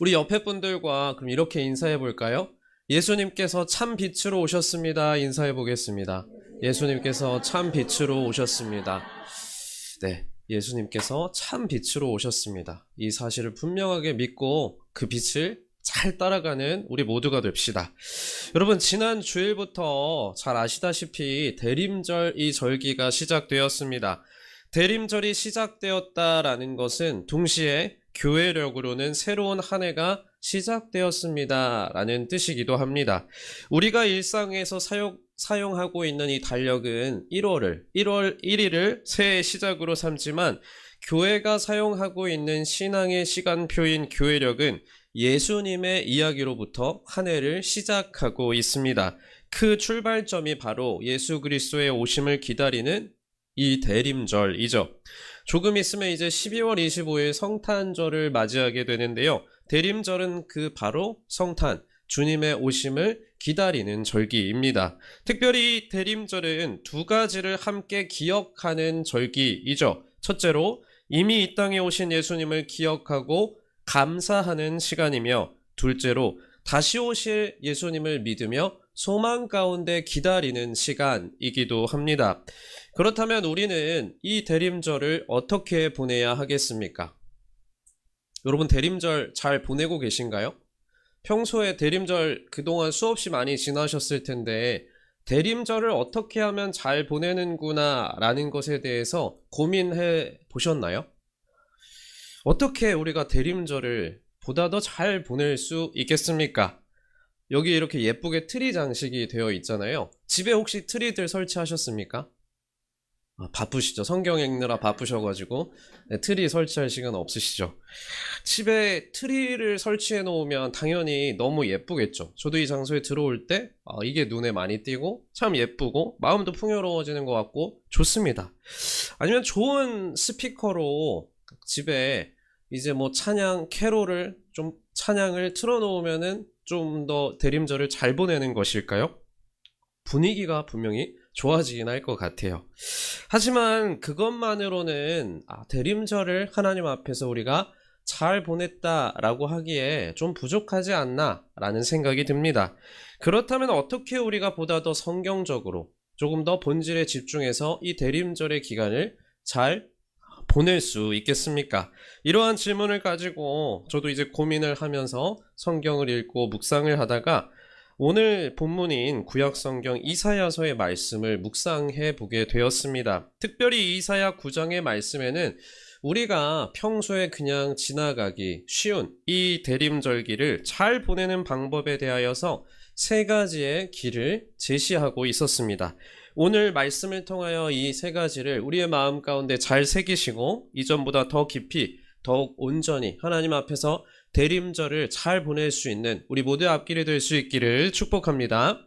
우리 옆에 분들과 그럼 이렇게 인사해 볼까요? 예수님께서 참 빛으로 오셨습니다. 인사해 보겠습니다. 예수님께서 참 빛으로 오셨습니다. 네, 예수님께서 참 빛으로 오셨습니다. 이 사실을 분명하게 믿고 그 빛을 잘 따라가는 우리 모두가 됩시다. 여러분, 지난 주일부터 잘 아시다시피 대림절 이 절기가 시작되었습니다. 대림절이 시작되었다라는 것은 동시에 교회력으로는 새로운 한 해가 시작되었습니다 라는 뜻이기도 합니다. 우리가 일상에서 사용하고 있는 이 달력은 1월 1일을 새해 시작으로 삼지만 교회가 사용하고 있는 신앙의 시간표인 교회력은 예수님의 이야기로부터 한 해를 시작하고 있습니다. 그 출발점이 바로 예수 그리스도의 오심을 기다리는 이 대림절이죠. 조금 있으면 이제 12월 25일 성탄절을 맞이하게 되는데요. 대림절은 그 바로 성탄, 주님의 오심을 기다리는 절기입니다. 특별히 이 대림절은 두 가지를 함께 기억하는 절기이죠. 첫째로 이미 이 땅에 오신 예수님을 기억하고 감사하는 시간이며, 둘째로 다시 오실 예수님을 믿으며 소망 가운데 기다리는 시간이기도 합니다. 그렇다면 우리는 이 대림절을 어떻게 보내야 하겠습니까? 여러분, 대림절 잘 보내고 계신가요? 평소에 대림절 그동안 수없이 많이 지나셨을 텐데 대림절을 어떻게 하면 잘 보내는구나 라는 것에 대해서 고민해 보셨나요? 어떻게 우리가 대림절을 보다 더 잘 보낼 수 있겠습니까? 여기 이렇게 예쁘게 트리 장식이 되어 있잖아요. 집에 혹시 트리들 설치하셨습니까? 바쁘시죠? 성경 읽느라 바쁘셔가지고 트리 설치할 시간 없으시죠? 집에 트리를 설치해 놓으면 당연히 너무 예쁘겠죠. 저도 이 장소에 들어올 때 이게 눈에 많이 띄고 참 예쁘고 마음도 풍요로워지는 것 같고 좋습니다. 아니면 좋은 스피커로 집에 이제 뭐 찬양 캐롤을 좀 찬양을 틀어놓으면은 좀 더 대림절을 잘 보내는 것일까요? 분위기가 분명히 좋아지긴 할 것 같아요. 하지만 그것만으로는 대림절을 하나님 앞에서 우리가 잘 보냈다라고 하기에 좀 부족하지 않나 라는 생각이 듭니다. 그렇다면 어떻게 우리가 보다 더 성경적으로 조금 더 본질에 집중해서 이 대림절의 기간을 잘 보낼 수 있겠습니까? 이러한 질문을 가지고 저도 이제 고민을 하면서 성경을 읽고 묵상을 하다가 오늘 본문인 구약성경 이사야서의 말씀을 묵상해 보게 되었습니다. 특별히 이사야 9장의 말씀에는 우리가 평소에 그냥 지나가기 쉬운 이 대림절기를 잘 보내는 방법에 대하여서 세 가지의 길을 제시하고 있었습니다. 오늘 말씀을 통하여 이 세 가지를 우리의 마음 가운데 잘 새기시고 이전보다 더 깊이 더욱 온전히 하나님 앞에서 대림절을 잘 보낼 수 있는 우리 모두의 앞길이 될 수 있기를 축복합니다.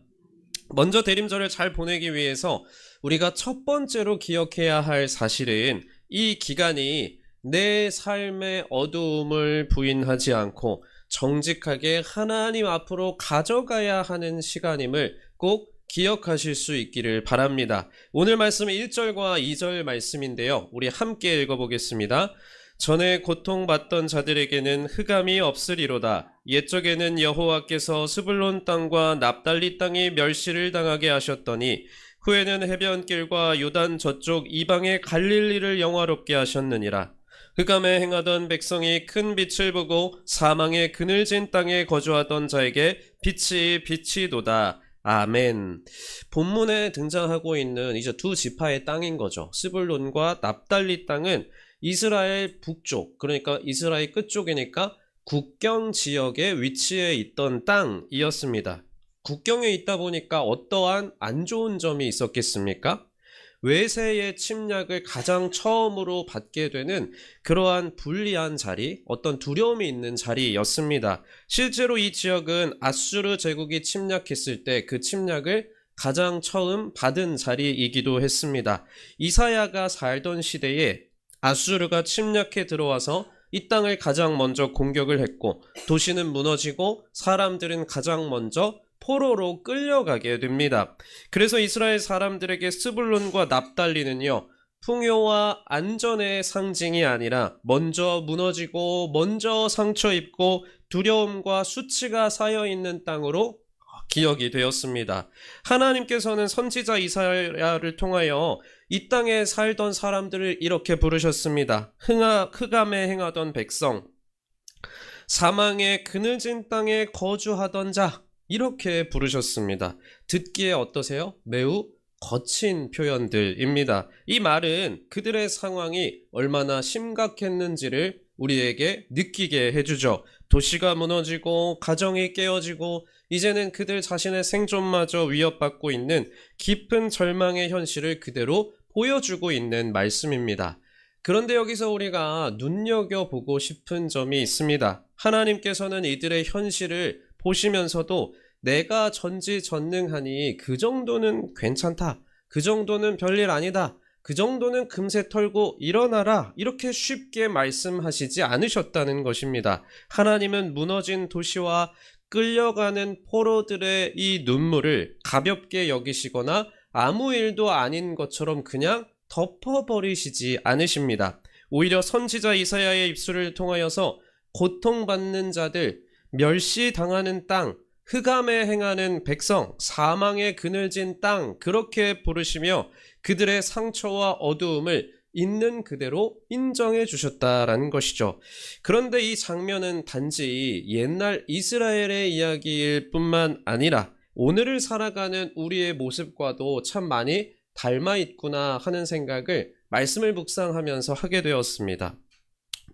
먼저 대림절을 잘 보내기 위해서 우리가 첫 번째로 기억해야 할 사실은 이 기간이 내 삶의 어두움을 부인하지 않고 정직하게 하나님 앞으로 가져가야 하는 시간임을 꼭 기억하실 수 있기를 바랍니다. 오늘 말씀은 1절과 2절 말씀인데요. 우리 함께 읽어보겠습니다. 전에 고통받던 자들에게는 흑암이 없으리로다. 옛적에는 여호와께서 스불론 땅과 납달리 땅이 멸시를 당하게 하셨더니 후에는 해변길과 요단 저쪽 이방의 갈릴리를 영화롭게 하셨느니라. 흑암에 행하던 백성이 큰 빛을 보고 사망의 그늘진 땅에 거주하던 자에게 빛이 비치도다. 아멘. 본문에 등장하고 있는 이제 두 지파의 땅인 거죠. 스불론과 납달리 땅은 이스라엘 북쪽, 그러니까 이스라엘 끝쪽이니까 국경 지역에 위치해 있던 땅이었습니다. 국경에 있다 보니까 어떠한 안 좋은 점이 있었겠습니까? 외세의 침략을 가장 처음으로 받게 되는 그러한 불리한 자리, 어떤 두려움이 있는 자리였습니다. 실제로 이 지역은 아수르 제국이 침략했을 때 그 침략을 가장 처음 받은 자리이기도 했습니다. 이사야가 살던 시대에 아수르가 침략해 들어와서 이 땅을 가장 먼저 공격을 했고 도시는 무너지고 사람들은 가장 먼저 포로로 끌려가게 됩니다. 그래서 이스라엘 사람들에게 스불론과 납달리는요, 풍요와 안전의 상징이 아니라 먼저 무너지고 먼저 상처 입고 두려움과 수치가 쌓여 있는 땅으로 기억이 되었습니다. 하나님께서는 선지자 이사야를 통하여 이 땅에 살던 사람들을 이렇게 부르셨습니다. 흑암에 행하던 백성, 사망의 그늘진 땅에 거주하던 자, 이렇게 부르셨습니다. 듣기에 어떠세요? 매우 거친 표현들입니다. 이 말은 그들의 상황이 얼마나 심각했는지를 우리에게 느끼게 해주죠. 도시가 무너지고 가정이 깨어지고 이제는 그들 자신의 생존마저 위협받고 있는 깊은 절망의 현실을 그대로 보여주고 있는 말씀입니다. 그런데 여기서 우리가 눈여겨보고 싶은 점이 있습니다. 하나님께서는 이들의 현실을 보시면서도 내가 전지전능하니 그 정도는 괜찮다. 그 정도는 별일 아니다. 그 정도는 금세 털고 일어나라. 이렇게 쉽게 말씀하시지 않으셨다는 것입니다. 하나님은 무너진 도시와 끌려가는 포로들의 이 눈물을 가볍게 여기시거나 아무 일도 아닌 것처럼 그냥 덮어버리시지 않으십니다. 오히려 선지자 이사야의 입술을 통하여서 고통받는 자들, 멸시당하는 땅, 흑암에 행하는 백성, 사망의 그늘진 땅, 그렇게 부르시며 그들의 상처와 어두움을 있는 그대로 인정해 주셨다라는 것이죠. 그런데 이 장면은 단지 옛날 이스라엘의 이야기일 뿐만 아니라 오늘을 살아가는 우리의 모습과도 참 많이 닮아 있구나 하는 생각을 말씀을 묵상하면서 하게 되었습니다.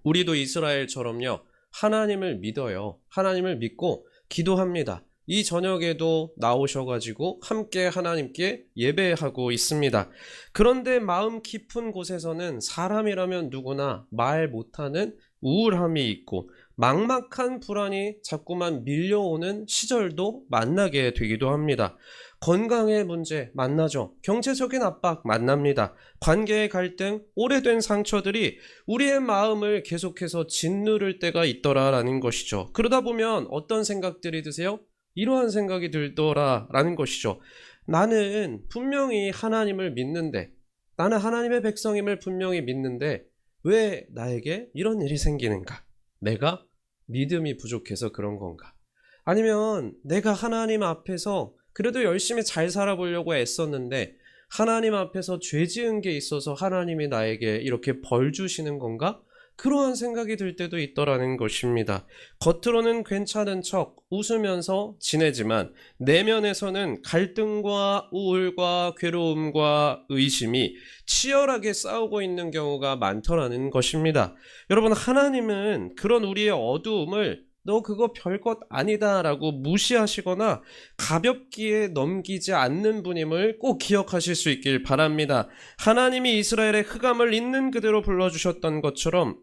우리도 이스라엘처럼요, 하나님을 믿어요. 하나님을 믿고 기도합니다. 이 저녁에도 나오셔가지고 함께 하나님께 예배하고 있습니다. 그런데 마음 깊은 곳에서는 사람이라면 누구나 말 못하는 우울함이 있고 막막한 불안이 자꾸만 밀려오는 시절도 만나게 되기도 합니다. 건강의 문제 만나죠. 경제적인 압박 만납니다. 관계의 갈등, 오래된 상처들이 우리의 마음을 계속해서 짓누를 때가 있더라라는 것이죠. 그러다 보면 어떤 생각들이 드세요? 이러한 생각이 들더라라는 것이죠. 나는 분명히 하나님을 믿는데, 나는 하나님의 백성임을 분명히 믿는데 왜 나에게 이런 일이 생기는가? 내가 믿음이 부족해서 그런 건가? 아니면 내가 하나님 앞에서 그래도 열심히 잘 살아보려고 애썼는데 하나님 앞에서 죄 지은 게 있어서 하나님이 나에게 이렇게 벌 주시는 건가? 그러한 생각이 들 때도 있더라는 것입니다. 겉으로는 괜찮은 척 웃으면서 지내지만 내면에서는 갈등과 우울과 괴로움과 의심이 치열하게 싸우고 있는 경우가 많더라는 것입니다. 여러분, 하나님은 그런 우리의 어두움을 너 그거 별것 아니다 라고 무시하시거나 가볍게 넘기지 않는 분임을 꼭 기억하실 수 있길 바랍니다. 하나님이 이스라엘의 흑암을 있는 그대로 불러주셨던 것처럼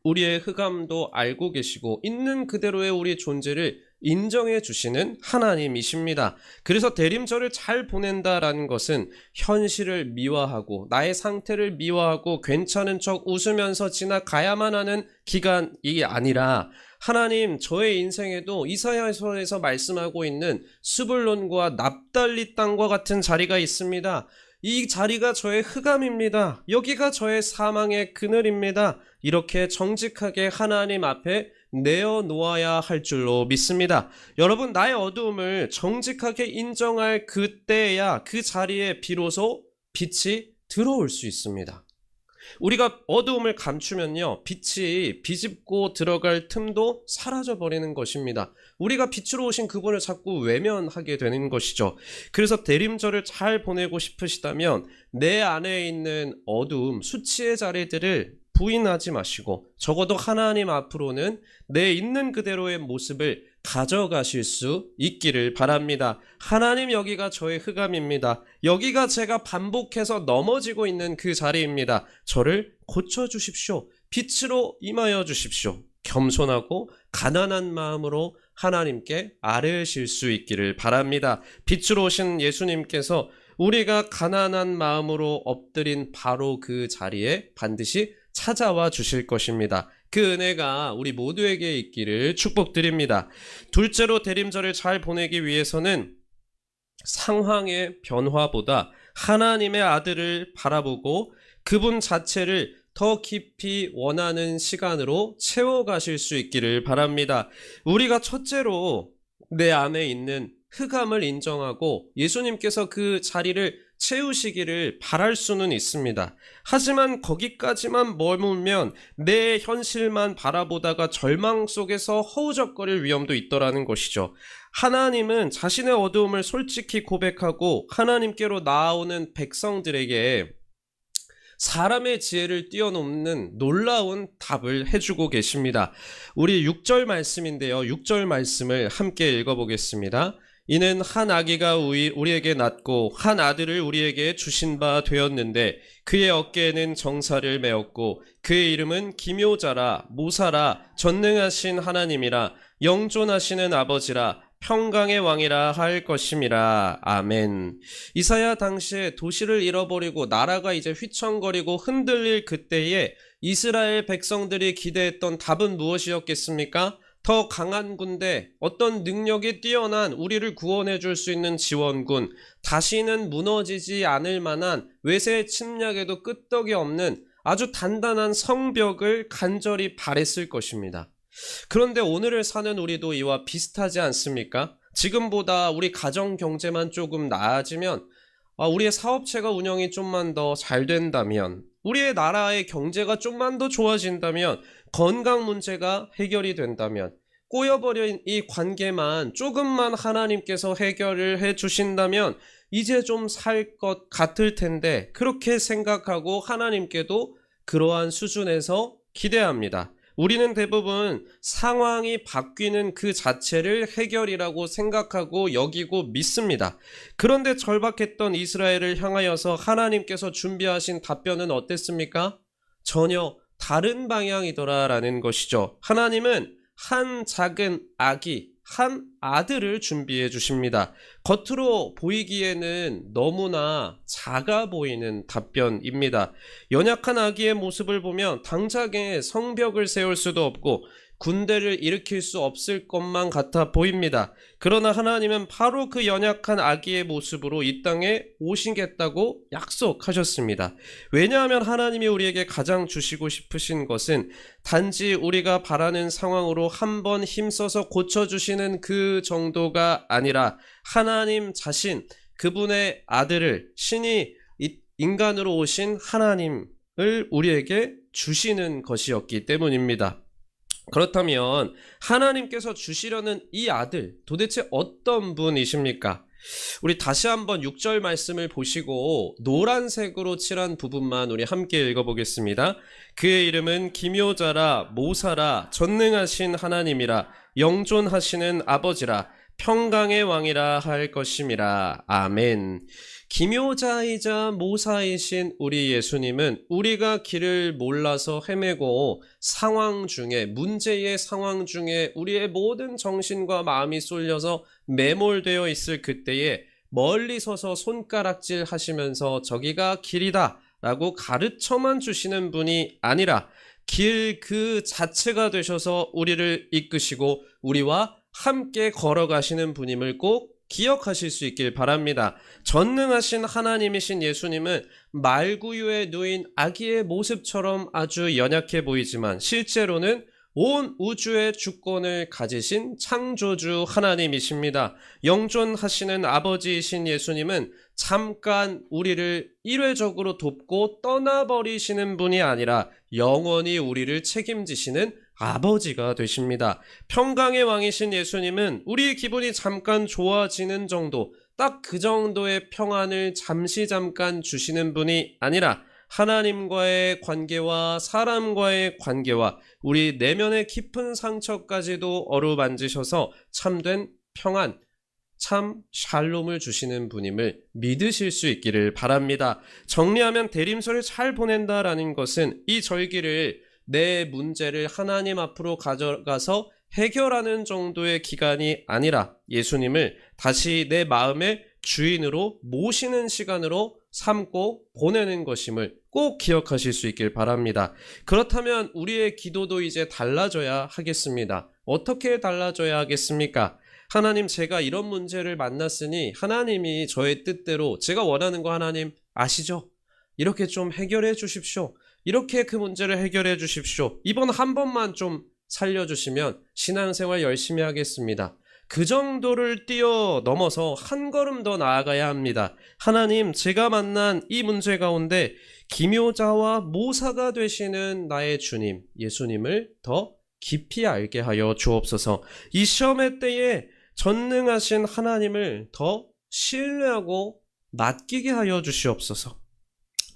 우리의 흑암도 알고 계시고 있는 그대로의 우리 존재를 인정해 주시는 하나님이십니다. 그래서 대림절을 잘 보낸다라는 것은 현실을 미화하고 나의 상태를 미화하고 괜찮은 척 웃으면서 지나가야만 하는 기간이 아니라 하나님, 저의 인생에도 이사야서에서 말씀하고 있는 스불론과 납달리 땅과 같은 자리가 있습니다. 이 자리가 저의 흑암입니다. 여기가 저의 사망의 그늘입니다. 이렇게 정직하게 하나님 앞에 내어놓아야 할 줄로 믿습니다. 여러분, 나의 어두움을 정직하게 인정할 그때야 그 자리에 비로소 빛이 들어올 수 있습니다. 우리가 어두움을 감추면요, 빛이 비집고 들어갈 틈도 사라져버리는 것입니다. 우리가 빛으로 오신 그분을 자꾸 외면하게 되는 것이죠. 그래서 대림절을 잘 보내고 싶으시다면 내 안에 있는 어두움, 수치의 자리들을 부인하지 마시고 적어도 하나님 앞으로는 내 있는 그대로의 모습을 가져가실 수 있기를 바랍니다. 하나님, 여기가 저의 흑암입니다. 여기가 제가 반복해서 넘어지고 있는 그 자리입니다. 저를 고쳐주십시오. 빛으로 임하여 주십시오. 겸손하고 가난한 마음으로 하나님께 아뢰실 수 있기를 바랍니다. 빛으로 오신 예수님께서 우리가 가난한 마음으로 엎드린 바로 그 자리에 반드시 찾아와 주실 것입니다. 그 은혜가 우리 모두에게 있기를 축복드립니다. 둘째로, 대림절을 잘 보내기 위해서는 상황의 변화보다 하나님의 아들을 바라보고 그분 자체를 더 깊이 원하는 시간으로 채워가실 수 있기를 바랍니다. 우리가 첫째로 내 안에 있는 흑암을 인정하고 예수님께서 그 자리를 채우시기를 바랄 수는 있습니다. 하지만 거기까지만 머물면 내 현실만 바라보다가 절망 속에서 허우적거릴 위험도 있더라는 것이죠. 하나님은 자신의 어두움을 솔직히 고백하고 하나님께로 나아오는 백성들에게 사람의 지혜를 뛰어넘는 놀라운 답을 해주고 계십니다. 우리 6절 말씀인데요. 6절 말씀을 함께 읽어보겠습니다. 이는 한 아기가 우리에게 낳고 한 아들을 우리에게 주신 바 되었는데 그의 어깨에는 정사를 메었고 그의 이름은 기묘자라 모사라 전능하신 하나님이라 영존하시는 아버지라 평강의 왕이라 할 것임이라. 아멘. 이사야 당시에 도시를 잃어버리고 나라가 이제 휘청거리고 흔들릴 그때에 이스라엘 백성들이 기대했던 답은 무엇이었겠습니까? 더 강한 군대, 어떤 능력이 뛰어난 우리를 구원해 줄 수 있는 지원군, 다시는 무너지지 않을 만한 외세의 침략에도 끄떡이 없는 아주 단단한 성벽을 간절히 바랬을 것입니다. 그런데 오늘을 사는 우리도 이와 비슷하지 않습니까? 지금보다 우리 가정 경제만 조금 나아지면, 우리의 사업체가 운영이 좀만 더 잘 된다면, 우리의 나라의 경제가 좀만 더 좋아진다면, 건강 문제가 해결이 된다면, 꼬여버린 이 관계만 조금만 하나님께서 해결을 해 주신다면 이제 좀 살 것 같을 텐데, 그렇게 생각하고 하나님께도 그러한 수준에서 기대합니다. 우리는 대부분 상황이 바뀌는 그 자체를 해결이라고 생각하고 여기고 믿습니다. 그런데 절박했던 이스라엘을 향하여서 하나님께서 준비하신 답변은 어땠습니까? 전혀 다른 방향이더라라는 것이죠. 하나님은 한 작은 아기, 한 아들을 준비해 주십니다. 겉으로 보이기에는 너무나 작아 보이는 답변입니다. 연약한 아기의 모습을 보면 당장에 성벽을 세울 수도 없고 군대를 일으킬 수 없을 것만 같아 보입니다. 그러나 하나님은 바로 그 연약한 아기의 모습으로 이 땅에 오시겠다고 약속하셨습니다. 왜냐하면 하나님이 우리에게 가장 주시고 싶으신 것은 단지 우리가 바라는 상황으로 한번 힘써서 고쳐주시는 그 정도가 아니라 하나님 자신, 그분의 아들을, 신이 인간으로 오신 하나님을 우리에게 주시는 것이었기 때문입니다. 그렇다면 하나님께서 주시려는 이 아들, 도대체 어떤 분이십니까? 우리 다시 한번 6절 말씀을 보시고 노란색으로 칠한 부분만 우리 함께 읽어보겠습니다. 그의 이름은 기묘자라 모사라 전능하신 하나님이라 영존하시는 아버지라 평강의 왕이라 할 것임이라. 아멘. 기묘자이자 모사이신 우리 예수님은 우리가 길을 몰라서 헤매고 상황 중에, 문제의 상황 중에 우리의 모든 정신과 마음이 쏠려서 매몰되어 있을 그때에 멀리 서서 손가락질 하시면서 저기가 길이다 라고 가르쳐만 주시는 분이 아니라 길 그 자체가 되셔서 우리를 이끄시고 우리와 함께 걸어가시는 분임을 꼭 기억하실 수 있길 바랍니다. 전능하신 하나님이신 예수님은 말구유에 누인 아기의 모습처럼 아주 연약해 보이지만 실제로는 온 우주의 주권을 가지신 창조주 하나님이십니다. 영존하시는 아버지이신 예수님은 잠깐 우리를 일회적으로 돕고 떠나버리시는 분이 아니라 영원히 우리를 책임지시는 아버지가 되십니다. 평강의 왕이신 예수님은 우리 기분이 잠깐 좋아지는 정도, 딱 그 정도의 평안을 잠깐 주시는 분이 아니라 하나님과의 관계와 사람과의 관계와 우리 내면의 깊은 상처까지도 어루만지셔서 참된 평안, 참 샬롬을 주시는 분임을 믿으실 수 있기를 바랍니다. 정리하면 대림절을 잘 보낸다라는 것은 이 절기를 내 문제를 하나님 앞으로 가져가서 해결하는 정도의 기간이 아니라 예수님을 다시 내 마음의 주인으로 모시는 시간으로 삼고 보내는 것임을 꼭 기억하실 수 있길 바랍니다. 그렇다면 우리의 기도도 이제 달라져야 하겠습니다. 어떻게 달라져야 하겠습니까? 하나님, 제가 이런 문제를 만났으니 하나님이 저의 뜻대로 제가 원하는 거 하나님 아시죠? 이렇게 좀 해결해 주십시오. 이렇게 그 문제를 해결해 주십시오. 이번 한 번만 좀 살려주시면 신앙생활 열심히 하겠습니다. 그 정도를 뛰어넘어서 한 걸음 더 나아가야 합니다. 하나님, 제가 만난 이 문제 가운데 기묘자와 모사가 되시는 나의 주님, 예수님을 더 깊이 알게 하여 주옵소서. 이 시험의 때에 전능하신 하나님을 더 신뢰하고 맡기게 하여 주시옵소서.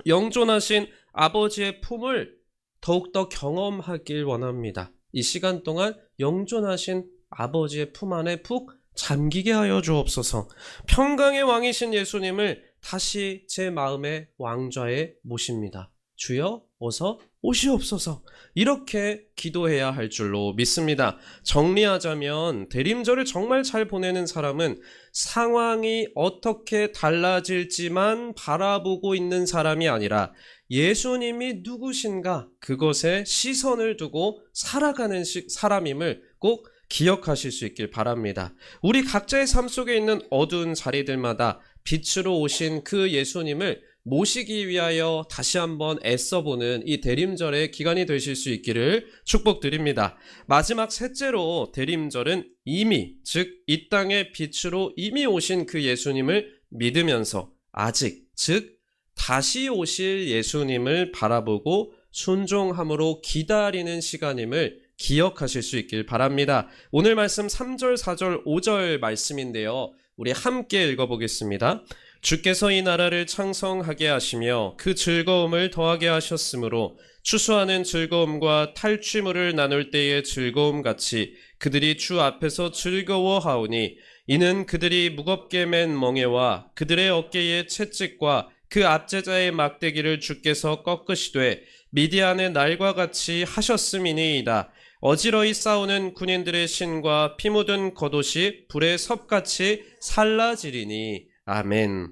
영존하신 아버지의 품을 더욱더 경험하길 원합니다. 이 시간 동안 영존하신 아버지의 품 안에 푹 잠기게 하여 주옵소서. 평강의 왕이신 예수님을 다시 제 마음의 왕좌에 모십니다. 주여 어서 오시옵소서. 이렇게 기도해야 할 줄로 믿습니다. 정리하자면 대림절을 정말 잘 보내는 사람은 상황이 어떻게 달라질지만 바라보고 있는 사람이 아니라 예수님이 누구신가 그것에 시선을 두고 살아가는 사람임을 꼭 기억하실 수 있길 바랍니다. 우리 각자의 삶 속에 있는 어두운 자리들마다 빛으로 오신 그 예수님을 모시기 위하여 다시 한번 애써보는 이 대림절의 기간이 되실 수 있기를 축복드립니다. 마지막 셋째로 대림절은 이미, 즉 이 땅의 빛으로 이미 오신 그 예수님을 믿으면서 아직, 즉 다시 오실 예수님을 바라보고 순종함으로 기다리는 시간임을 기억하실 수 있길 바랍니다. 오늘 말씀 3절, 4절, 5절 말씀인데요. 우리 함께 읽어보겠습니다. 주께서 이 나라를 창성하게 하시며 그 즐거움을 더하게 하셨으므로 추수하는 즐거움과 탈취물을 나눌 때의 즐거움같이 그들이 주 앞에서 즐거워하오니 이는 그들이 무겁게 맨 멍에와 그들의 어깨의 채찍과 그 압제자의 막대기를 주께서 꺾으시되 미디안의 날과 같이 하셨음이니이다. 어지러이 싸우는 군인들의 신과 피 묻은 겉옷이 불의 섭같이 살라지리니. 아멘.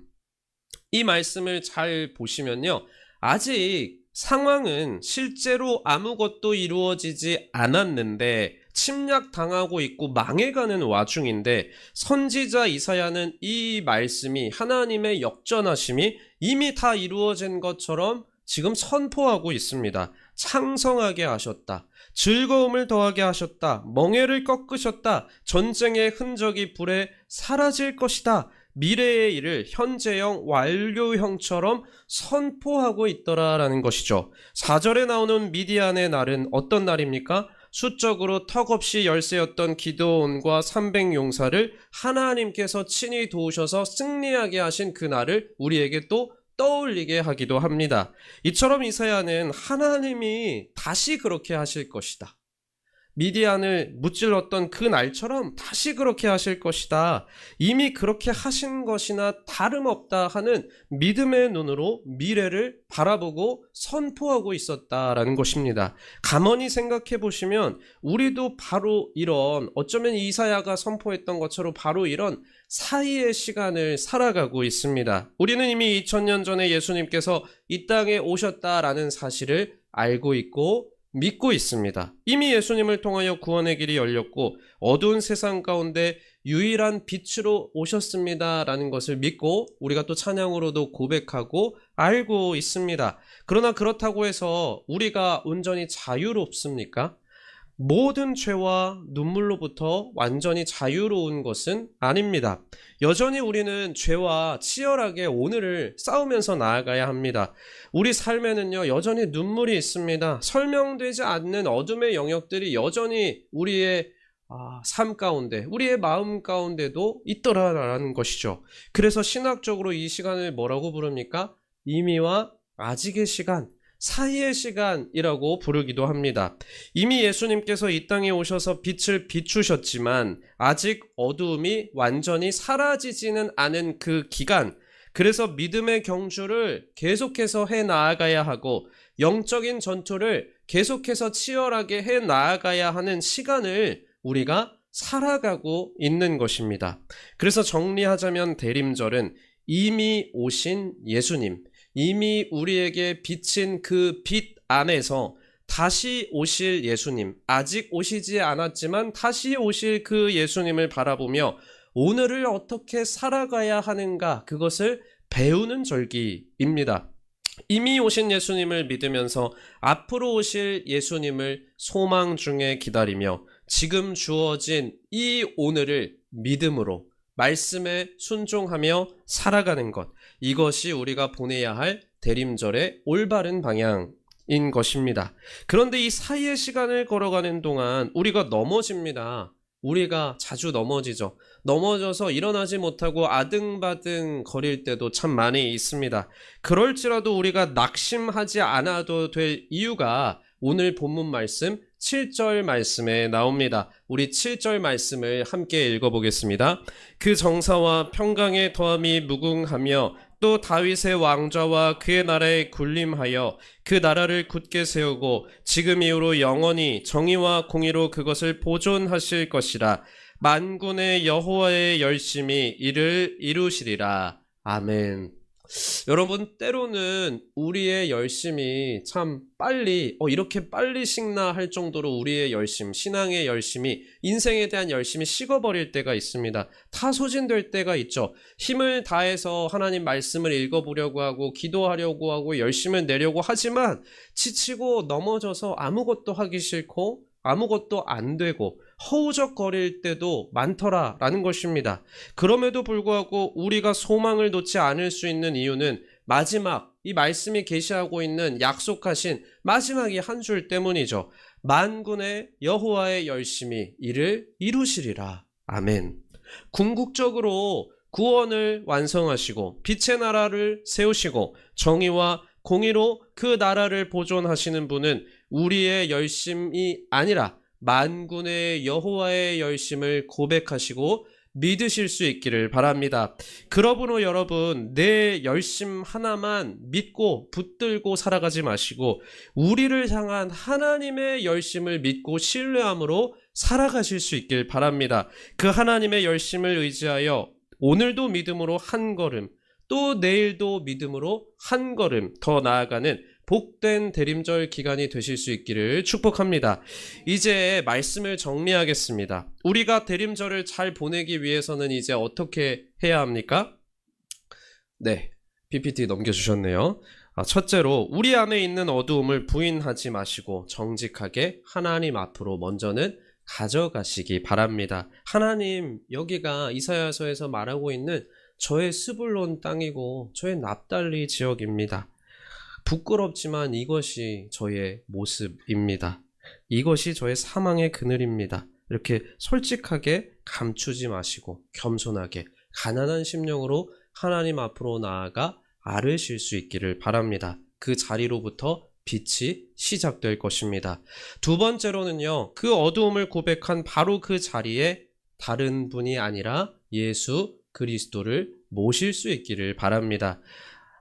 이 말씀을 잘 보시면요, 아직 상황은 실제로 아무것도 이루어지지 않았는데 침략당하고 있고 망해가는 와중인데 선지자 이사야는 이 말씀이 하나님의 역전하심이 이미 다 이루어진 것처럼 지금 선포하고 있습니다. 창성하게 하셨다. 즐거움을 더하게 하셨다. 멍에를 꺾으셨다. 전쟁의 흔적이 불에 사라질 것이다. 미래의 일을 현재형, 완료형처럼 선포하고 있더라라는 것이죠. 4절에 나오는 미디안의 날은 어떤 날입니까? 수적으로 턱없이 열세였던 기드온과 300용사를 하나님께서 친히 도우셔서 승리하게 하신 그 날을 우리에게 또 떠올리게 하기도 합니다. 이처럼 이사야는 하나님이 다시 그렇게 하실 것이다. 미디안을 무찔렀던 그 날처럼 다시 그렇게 하실 것이다. 이미 그렇게 하신 것이나 다름없다 하는 믿음의 눈으로 미래를 바라보고 선포하고 있었다라는 것입니다. 가만히 생각해 보시면 우리도 바로 이런, 어쩌면 이사야가 선포했던 것처럼 바로 이런 사이의 시간을 살아가고 있습니다. 우리는 이미 2000년 전에 예수님께서 이 땅에 오셨다라는 사실을 알고 있고 믿고 있습니다. 이미 예수님을 통하여 구원의 길이 열렸고 어두운 세상 가운데 유일한 빛으로 오셨습니다라는 것을 믿고 우리가 또 찬양으로도 고백하고 알고 있습니다. 그러나 그렇다고 해서 우리가 온전히 자유롭습니까? 모든 죄와 눈물로부터 완전히 자유로운 것은 아닙니다. 여전히 우리는 죄와 치열하게 오늘을 싸우면서 나아가야 합니다. 우리 삶에는요, 여전히 눈물이 있습니다. 설명되지 않는 어둠의 영역들이 여전히 우리의 삶 가운데, 우리의 마음 가운데도 있더라라는 것이죠. 그래서 신학적으로 이 시간을 뭐라고 부릅니까? 이미와 아직의 시간, 사이의 시간이라고 부르기도 합니다. 이미 예수님께서 이 땅에 오셔서 빛을 비추셨지만 아직 어두움이 완전히 사라지지는 않은 그 기간, 그래서 믿음의 경주를 계속해서 해 나아가야 하고 영적인 전투를 계속해서 치열하게 해 나아가야 하는 시간을 우리가 살아가고 있는 것입니다. 그래서 정리하자면 대림절은 이미 오신 예수님, 이미 우리에게 비친 그 빛 안에서 다시 오실 예수님, 아직 오시지 않았지만 다시 오실 그 예수님을 바라보며 오늘을 어떻게 살아가야 하는가, 그것을 배우는 절기입니다. 이미 오신 예수님을 믿으면서 앞으로 오실 예수님을 소망 중에 기다리며 지금 주어진 이 오늘을 믿음으로 말씀에 순종하며 살아가는 것, 이것이 우리가 보내야 할 대림절의 올바른 방향인 것입니다. 그런데 이 사이의 시간을 걸어가는 동안 우리가 넘어집니다. 우리가 자주 넘어지죠. 넘어져서 일어나지 못하고 아등바등 거릴 때도 참 많이 있습니다. 그럴지라도 우리가 낙심하지 않아도 될 이유가 오늘 본문 말씀 7절 말씀에 나옵니다. 우리 7절 말씀을 함께 읽어보겠습니다. 그 정사와 평강의 더함이 무궁하며 또 다윗의 왕좌와 그의 나라에 군림하여 그 나라를 굳게 세우고 지금 이후로 영원히 정의와 공의로 그것을 보존하실 것이라. 만군의 여호와의 열심히 이를 이루시리라. 아멘. 여러분, 때로는 우리의 열심이 참 빨리 이렇게 빨리 식나 할 정도로 우리의 열심, 신앙의 열심이, 인생에 대한 열심이 식어버릴 때가 있습니다. 다 소진될 때가 있죠. 힘을 다해서 하나님 말씀을 읽어보려고 하고 기도하려고 하고 열심을 내려고 하지만 지치고 넘어져서 아무것도 하기 싫고 아무것도 안 되고 허우적거릴 때도 많더라라는 것입니다. 그럼에도 불구하고 우리가 소망을 놓지 않을 수 있는 이유는 마지막, 이 말씀이 계시하고 있는 약속하신 마지막이 한 줄 때문이죠. 만군의 여호와의 열심히 이를 이루시리라. 아멘. 궁극적으로 구원을 완성하시고 빛의 나라를 세우시고 정의와 공의로 그 나라를 보존하시는 분은 우리의 열심이 아니라 만군의 여호와의 열심을 고백하시고 믿으실 수 있기를 바랍니다. 그러므로 여러분, 내 열심 하나만 믿고 붙들고 살아가지 마시고 우리를 향한 하나님의 열심을 믿고 신뢰함으로 살아가실 수 있길 바랍니다. 그 하나님의 열심을 의지하여 오늘도 믿음으로 한 걸음, 또 내일도 믿음으로 한 걸음 더 나아가는 복된 대림절 기간이 되실 수 있기를 축복합니다. 이제 말씀을 정리하겠습니다. 우리가 대림절을 잘 보내기 위해서는 이제 어떻게 해야 합니까? 네, PPT 넘겨주셨네요. 첫째로 우리 안에 있는 어두움을 부인하지 마시고 정직하게 하나님 앞으로 먼저는 가져가시기 바랍니다. 하나님, 여기가 이사야서에서 말하고 있는 저의 스불론 땅이고 저의 납달리 지역입니다. 부끄럽지만 이것이 저의 모습입니다. 이것이 저의 사망의 그늘입니다. 이렇게 솔직하게 감추지 마시고 겸손하게 가난한 심령으로 하나님 앞으로 나아가 아뢰실 수 있기를 바랍니다. 그 자리로부터 빛이 시작될 것입니다. 두 번째로는요, 그 어두움을 고백한 바로 그 자리에 다른 분이 아니라 예수 그리스도를 모실 수 있기를 바랍니다.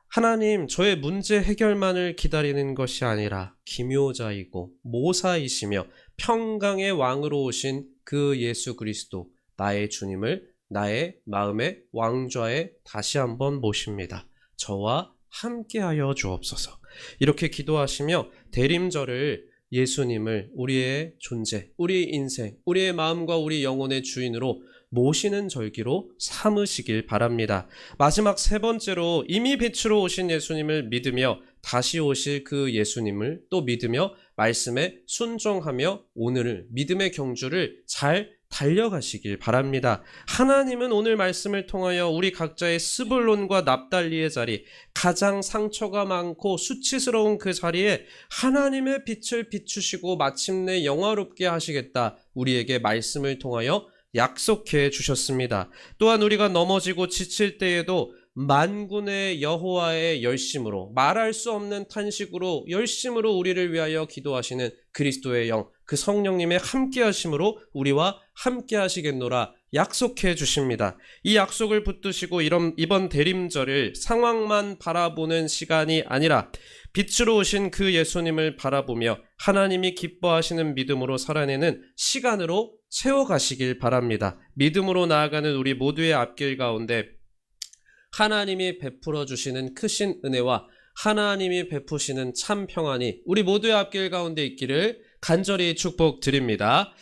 하나님, 저의 문제 해결만을 기다리는 것이 아니라 기묘자이고 모사이시며 평강의 왕으로 오신 그 예수 그리스도, 나의 주님을 나의 마음의 왕좌에 다시 한번 모십니다. 저와 함께하여 주옵소서. 이렇게 기도하시며 대림절을 예수님을 우리의 존재, 우리의 인생, 우리의 마음과 우리 영혼의 주인으로 모시는 절기로 삼으시길 바랍니다. 마지막 세 번째로 이미 빛으로 오신 예수님을 믿으며 다시 오실 그 예수님을 또 믿으며 말씀에 순종하며 오늘을 믿음의 경주를 잘 달려가시길 바랍니다. 하나님은 오늘 말씀을 통하여 우리 각자의 스불론과 납달리의 자리, 가장 상처가 많고 수치스러운 그 자리에 하나님의 빛을 비추시고 마침내 영화롭게 하시겠다, 우리에게 말씀을 통하여 약속해 주셨습니다. 또한 우리가 넘어지고 지칠 때에도 만군의 여호와의 열심으로, 말할 수 없는 탄식으로 열심으로 우리를 위하여 기도하시는 그리스도의 영, 그 성령님의 함께 하심으로 우리와 함께 하시겠노라 약속해 주십니다. 이 약속을 붙드시고 이번 대림절을 상황만 바라보는 시간이 아니라 빛으로 오신 그 예수님을 바라보며 하나님이 기뻐하시는 믿음으로 살아내는 시간으로 채워가시길 바랍니다. 믿음으로 나아가는 우리 모두의 앞길 가운데 하나님이 베풀어 주시는 크신 은혜와 하나님이 베푸시는 참 평안이 우리 모두의 앞길 가운데 있기를 간절히 축복드립니다.